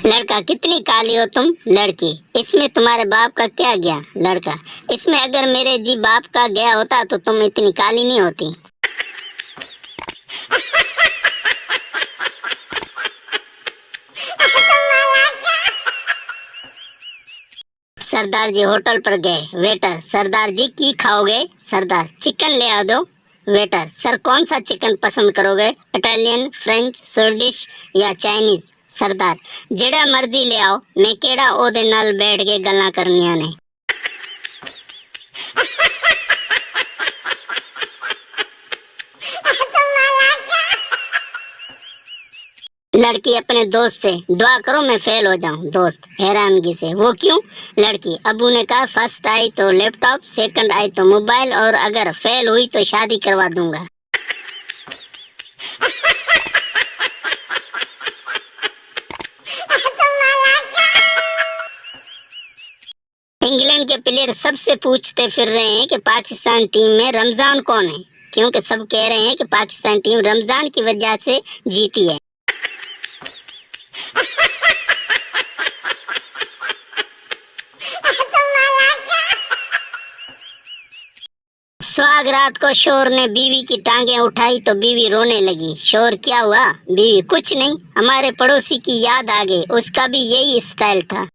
लड़का, कितनी काली हो तुम। लड़की, इसमें तुम्हारे बाप का क्या गया। लड़का, इसमें अगर मेरे जी बाप का गया होता तो तुम इतनी काली नहीं होती। सरदार जी होटल पर गए। वेटर, सरदार जी की खाओगे। सरदार, चिकन ले आ दो। वेटर, सर कौन सा चिकन पसंद करोगे, इटालियन, फ्रेंच, स्वीडिश या चाइनीज। सरदार, जेड़ा मर्जी ले आओ, मैं केड़ा ओदे नाल बैठ के गल्लां करनियां ने। लड़की अपने दोस्त से, दुआ करो मैं फेल हो जाऊं। दोस्त हैरानगी से, वो क्यों। लड़की, अबू ने कहा फर्स्ट आई तो लैपटॉप, सेकंड आई तो मोबाइल, और अगर फेल हुई तो शादी करवा दूंगा। इंग्लैंड के प्लेयर सबसे पूछते फिर रहे हैं कि पाकिस्तान टीम में रमजान कौन है, क्योंकि सब कह रहे हैं कि पाकिस्तान टीम रमजान की वजह से जीती है। सुहाग रात को शोर ने बीवी की टांगें उठाई तो बीवी रोने लगी। शोर, क्या हुआ। बीवी, कुछ नहीं, हमारे पड़ोसी की याद आ गई, उसका भी यही स्टाइल था।